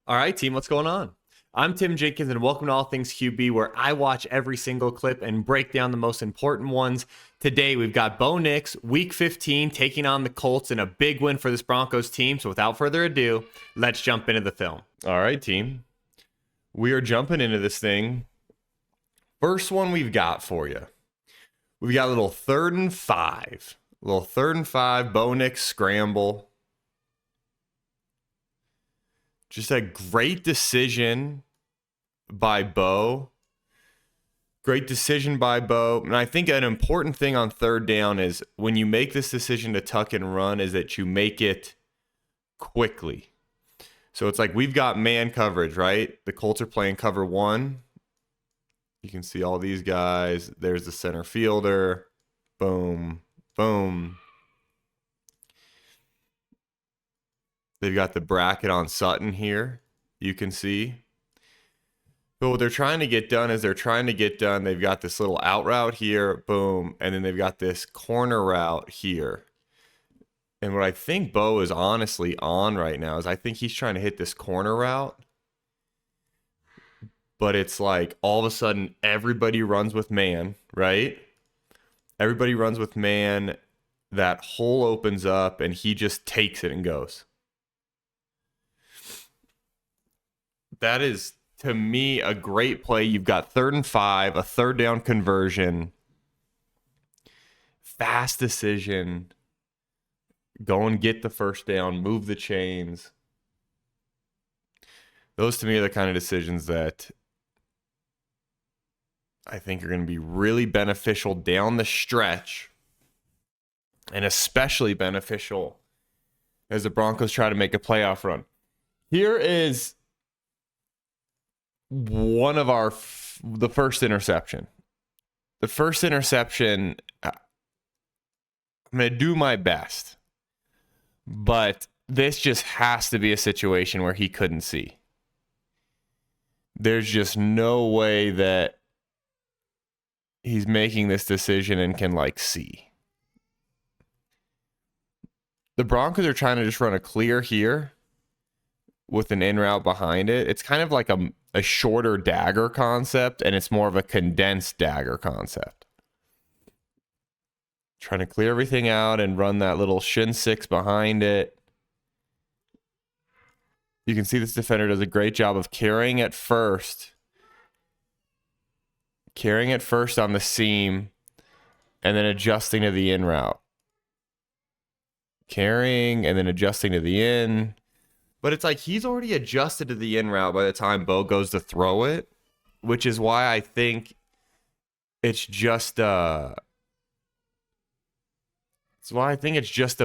All right, team, what's going on? I'm Tim Jenkins, and welcome to All Things QB, where I watch every single clip and break down the most important ones. Today, we've got Bo Nix, Week 15, taking on the Colts in a big win for this Broncos team. So without further ado, let's jump into the film. All right, team. We are jumping into this thing. First one we've got for you. We've got a little 3rd and 5. A little 3rd and 5, Bo Nix scramble. Just a great decision by Bo. Great decision by Bo. And I think an important thing on 3rd down is when you make this decision to tuck and run is that you make it quickly. So it's like we've got man coverage, right? The Colts are playing cover 1. You can see all these guys. There's the center fielder. Boom, boom. They've got the bracket on Sutton here, you can see. But what they're trying to get done is they've got this little out route here, boom, and then they've got this corner route here. And what I think Bo is honestly on right now is I think he's trying to hit this corner route. But it's like all of a sudden everybody runs with man, right? Everybody runs with man. That hole opens up and he just takes it and goes. That is, to me, a great play. You've got 3rd and 5, a 3rd down conversion. Fast decision. Go and get the 1st down. Move the chains. Those, to me, are the kind of decisions that I think are going to be really beneficial down the stretch. And especially beneficial as the Broncos try to make a playoff run. Here is one of the first interception. The first interception, I'm going to do my best. But this just has to be a situation where he couldn't see. There's just no way that he's making this decision and can, see. The Broncos are trying to just run a clear here with an in route behind it. It's kind of like a shorter dagger concept, and it's more of a condensed dagger concept. Trying to clear everything out and run that little shin 6 behind it. You can see this defender does a great job of carrying it first. Carrying it first on the seam, and then adjusting to the in route. Carrying, and then adjusting to the in. But it's like he's already adjusted to the in route by the time Bo goes to throw it, which is why I think it's just a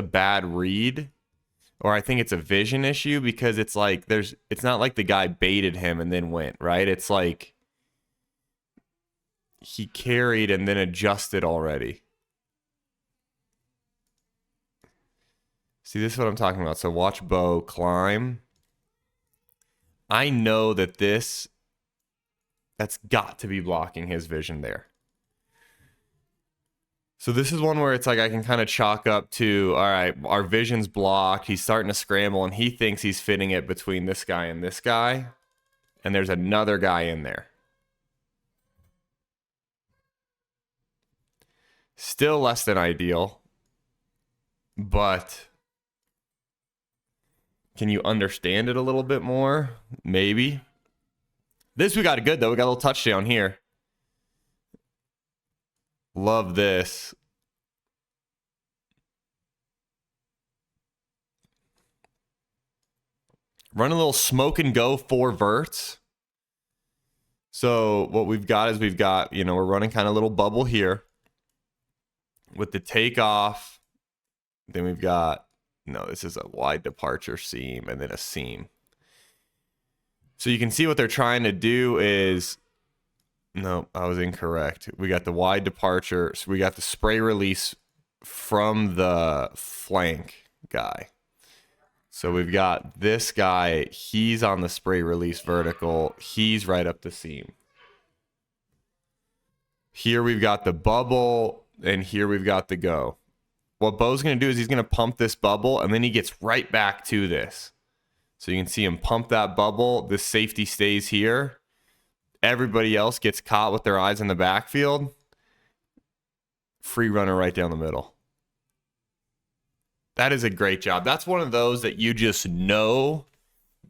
bad read, or I think it's a vision issue, because it's like it's not like the guy baited him and then went, right? It's like he carried and then adjusted already. See, this is what I'm talking about. So watch Bo climb. I know that that's got to be blocking his vision there. So this is one where it's like I can kind of chalk up to, all right, our vision's blocked. He's starting to scramble, and he thinks he's fitting it between this guy and this guy. And there's another guy in there. Still less than ideal, but can you understand it a little bit more? Maybe. This we got it good, though. We got a little touchdown here. Love this. Run a little smoke and go 4 verts. So what we've got is we're running kind of a little bubble here with the takeoff. Then we've got, this is a wide departure seam and then a seam. So you can see what they're trying to do is, no, I was incorrect. We got the wide departure. So we got the spray release from the flank guy. So we've got this guy. He's on the spray release vertical. He's right up the seam. Here we've got the bubble, and here we've got the go. What Bo's going to do is he's going to pump this bubble, and then he gets right back to this. So you can see him pump that bubble. This safety stays here. Everybody else gets caught with their eyes in the backfield. Free runner right down the middle. That is a great job. That's one of those that you just know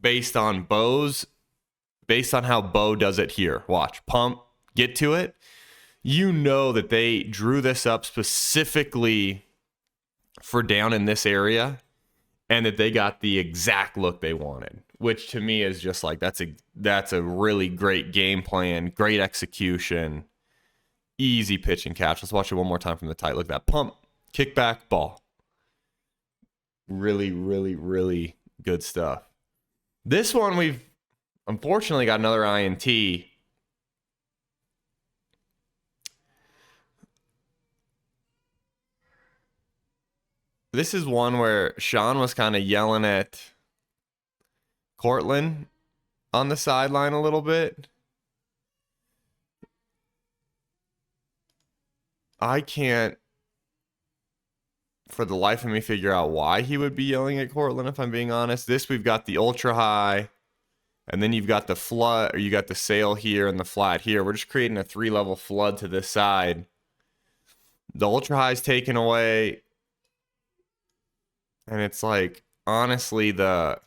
based on how Bo does it here. Watch, pump, get to it. You know that they drew this up specifically for down in this area and that they got the exact look they wanted, which to me is just like, that's a really great game plan, great execution, easy pitch and catch. Let's watch it one more time from the tight. Look at that pump, kick back, ball. Really, really, really good stuff. This one, we've unfortunately got another INT. This is one where Sean was kind of yelling at Cortland on the sideline a little bit. I can't, for the life of me, figure out why he would be yelling at Cortland, if I'm being honest. This, we've got the ultra high, and then you've got the flood, or you got the sail here and the flat here. We're just creating a 3-level flood to this side. The ultra high is taken away. And it's like, honestly, the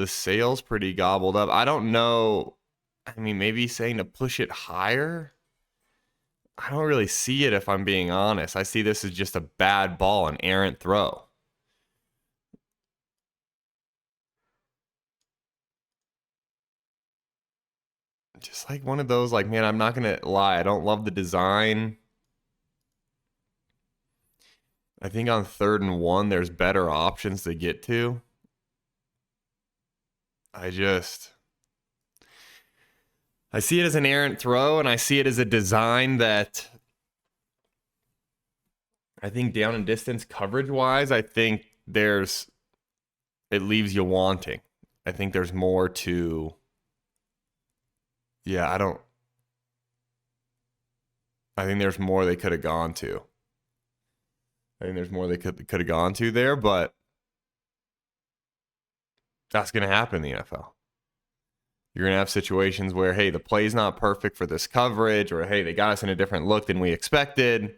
sail's pretty gobbled up. I don't know. I mean, maybe he's saying to push it higher. I don't really see it, if I'm being honest. I see this as just a bad ball, an errant throw. Just like one of those, like, man, I'm not going to lie. I don't love the design. I think on 3rd and 1, there's better options to get to. I see it as an errant throw, and I see it as a design that I think down and distance coverage-wise, I think it leaves you wanting. I think there's more to, I think there's more they could have gone to. I think there's more they could have gone to there, but that's going to happen in the NFL. You're going to have situations where, hey, the play's not perfect for this coverage, or, hey, they got us in a different look than we expected.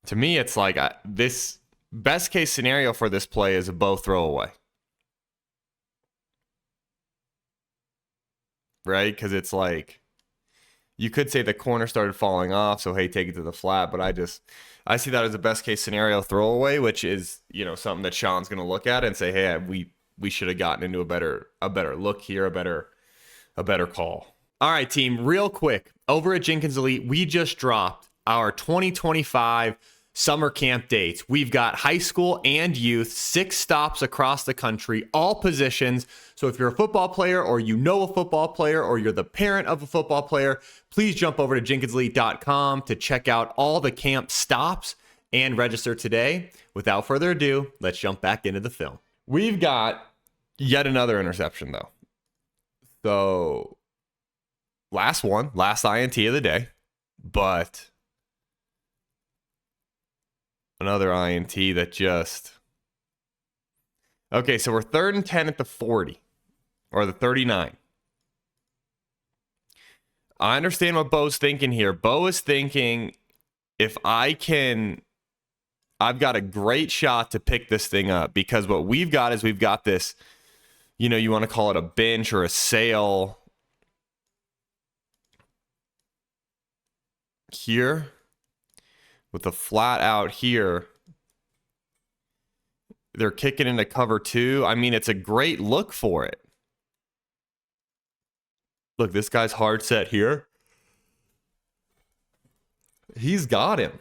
To me, it's like this best case scenario for this play is a Bo throwaway. Right? Because it's like, you could say the corner started falling off, so hey, take it to the flat. But I see that as a best case scenario throwaway, which is, something that Sean's going to look at and say, hey, we should have gotten into a better look here, a better call. All right, team, real quick, over at Jenkins Elite, we just dropped our 2025 summer camp dates. We've got high school and youth, 6 stops across the country, all positions. So if you're a football player, or you know a football player, or you're the parent of a football player, please jump over to jenkinselite.com to check out all the camp stops and register today. Without further ado, let's jump back into the film. We've got yet another interception, though. So last INT of the day, but another INT that just... Okay, so we're 3rd and 10 at the 40, or the 39. I understand what Bo's thinking here. Bo is thinking, if I've got a great shot to pick this thing up, because what we've got this, you want to call it a bench or a sail here with a flat out here. They're kicking into cover 2. I mean, it's a great look for it. Look, this guy's hard set here. He's got him.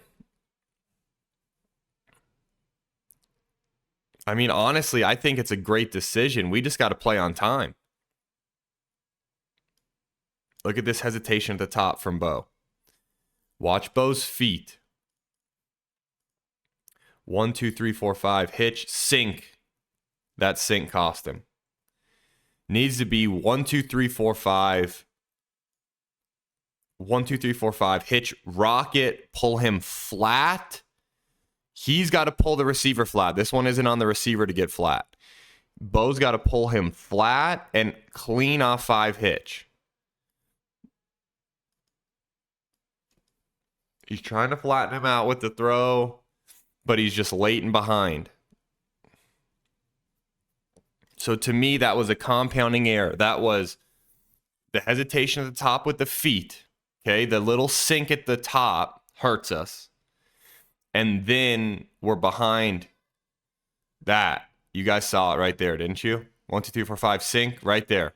I mean, honestly, I think it's a great decision. We just got to play on time. Look at this hesitation at the top from Bo. Watch Bo's feet. 1, 2, 3, 4, 5. Hitch, sink. That sink cost him. Needs to be 1, 2, 3, 4, 5. 1, 2, 3, 4, 5. Hitch, rocket, pull him flat. He's got to pull the receiver flat. This one isn't on the receiver to get flat. Bo's got to pull him flat and clean off 5 hitch. He's trying to flatten him out with the throw, but he's just late and behind. So to me, that was a compounding error. That was the hesitation at the top with the feet. Okay, the little sink at the top hurts us. And then we're behind that. You guys saw it right there, didn't you? 1, 2, 3, 4, 5, sink right there.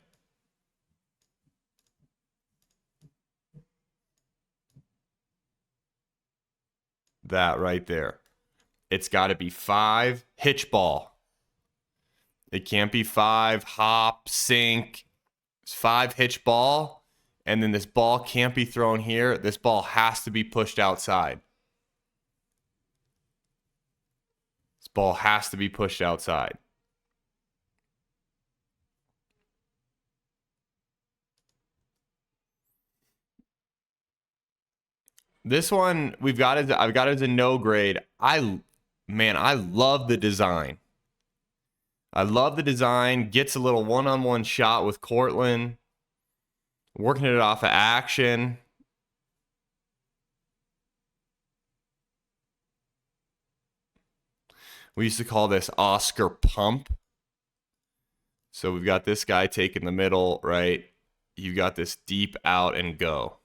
That right there. It's got to be 5 hitch ball. It can't be 5 hop, sink. It's 5 hitch ball. And then this ball can't be thrown here. This ball has to be pushed outside. This ball has to be pushed outside. This one I've got it as a no grade. I love the design. I love the design. Gets a little one-on-one shot with Cortland. Working it off of action. We used to call this Oscar pump. So we've got this guy taking the middle, right? You got this deep out and go.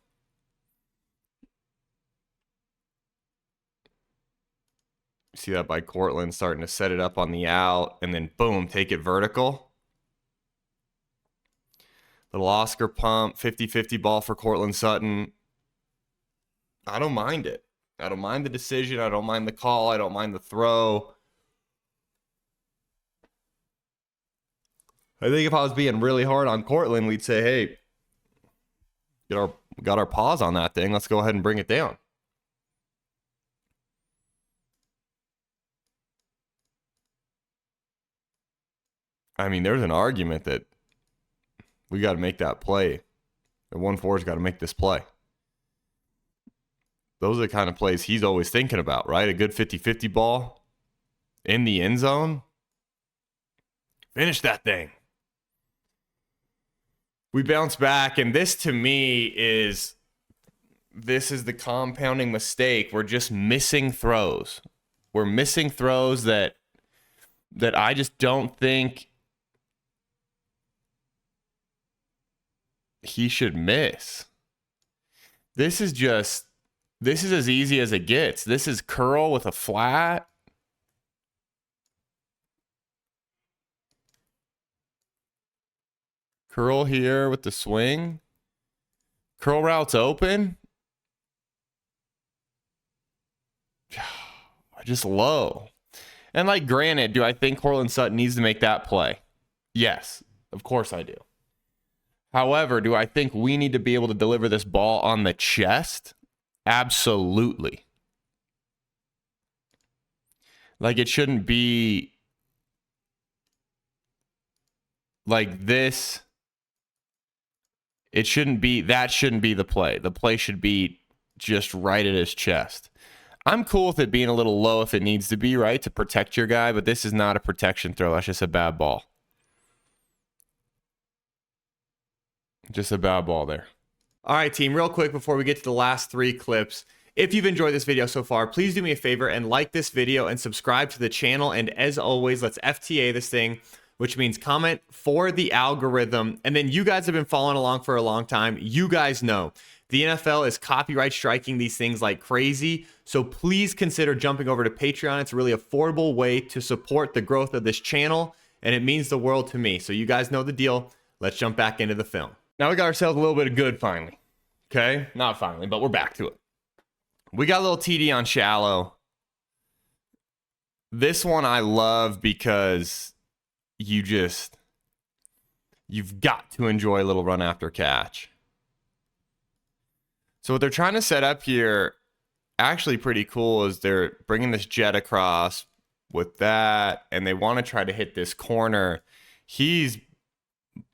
See that by Cortland starting to set it up on the out and then boom, take it vertical. Little Oscar pump, 50-50 ball for Cortland Sutton. I don't mind it. I don't mind the decision. I don't mind the call. I don't mind the throw. I think if I was being really hard on Cortland, we'd say, hey, got our paws on that thing. Let's go ahead and bring it down. I mean, there's an argument that we got to make that play. The 1-4's got to make this play. Those are the kind of plays he's always thinking about, right? A good 50-50 ball in the end zone. Finish that thing. We bounce back, and this to me is the compounding mistake. We're just missing throws. We're missing throws that I just don't think he should miss. This is as easy as it gets. This is curl with a flat. Curl here with the swing. Curl routes open. Just low. And like, granted, do I think Cortland Sutton needs to make that play? Yes, of course I do. However, do I think we need to be able to deliver this ball on the chest? Absolutely. Like, it shouldn't be like this. That shouldn't be the play. The play should be just right at his chest. I'm cool with it being a little low if it needs to be, right, to protect your guy, but this is not a protection throw. That's just a bad ball. Just a bad ball there. All right, team, real quick before we get to the last 3 clips. If you've enjoyed this video so far, please do me a favor and like this video and subscribe to the channel. And as always, let's FTA this thing, which means comment for the algorithm. And then you guys have been following along for a long time. You guys know the NFL is copyright striking these things like crazy. So please consider jumping over to Patreon. It's a really affordable way to support the growth of this channel, and it means the world to me. So you guys know the deal. Let's jump back into the film. Now we got ourselves a little bit of good finally. Okay? Not finally, but we're back to it. We got a little TD on shallow. This one I love because you've got to enjoy a little run after catch. So what they're trying to set up here, actually pretty cool, is they're bringing this jet across with that, and they want to try to hit this corner. He's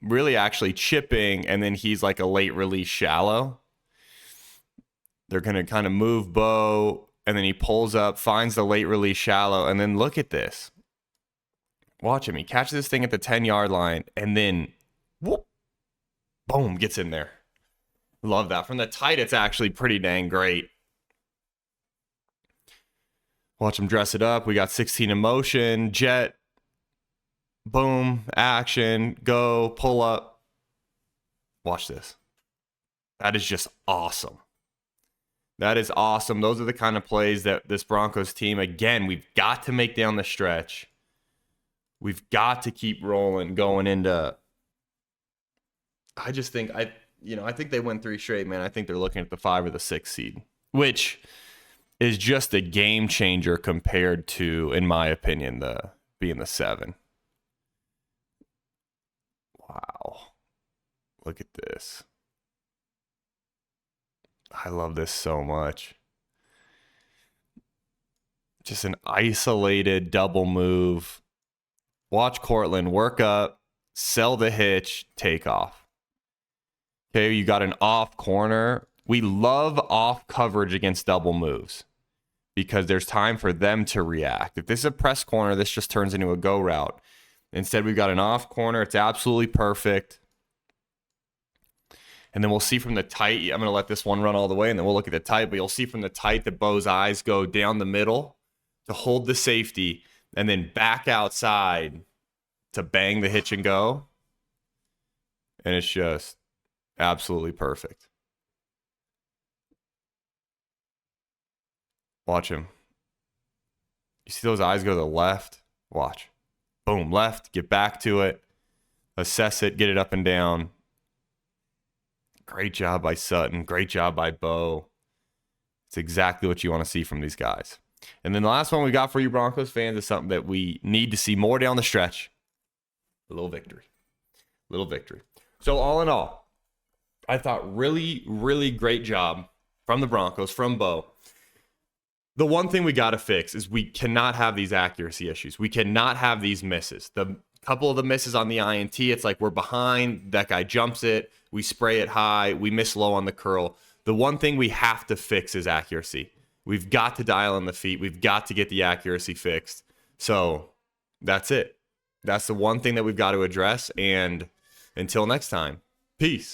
really actually chipping, and then he's like a late release shallow. They're going to kind of move Bo And then he pulls up, finds the late release shallow, and then look at this. Watch him. He catches this thing at the 10-yard line, and then whoop, boom, gets in there. Love that. From the tight, it's actually pretty dang great. Watch him dress it up. We got 16 in motion, jet, boom, action, go, pull up. Watch this. That is just awesome. That is awesome. Those are the kind of plays that this Broncos team, again, we've got to make down the stretch. We've got to keep rolling going into. I just think I think they win 3 straight, man. I think they're looking at the 5 or the 6 seed, which is just a game changer compared to, in my opinion, being the 7. Wow. Look at this. I love this so much. Just an isolated double move. Watch Cortland work up, sell the hitch, take off. Okay, you got an off corner. We love off coverage against double moves because there's time for them to react. If this is a press corner, this just turns into a go route. Instead, we've got an off corner. It's absolutely perfect. And then we'll see from the tight. I'm going to let this one run all the way, and then we'll look at the tight. But you'll see from the tight that Bo's eyes go down the middle to hold the safety, and then back outside to bang the hitch and go. And it's just absolutely perfect. Watch him. You see those eyes go to the left? Watch. Boom, left, get back to it, assess it, get it up and down. Great job by Sutton. Great job by Bo. It's exactly what you want to see from these guys. And then the last one we got for you Broncos fans is something that we need to see more down the stretch. A little victory. Little victory. So all in all, I thought really, really great job from the Broncos, from Bo. The one thing we got to fix is we cannot have these accuracy issues. We cannot have these misses. The couple of the misses on the INT, it's like we're behind, that guy jumps it, we spray it high, we miss low on the curl. The one thing we have to fix is accuracy. We've got to dial in the feet. We've got to get the accuracy fixed. So that's it. That's the one thing that we've got to address. And until next time, peace.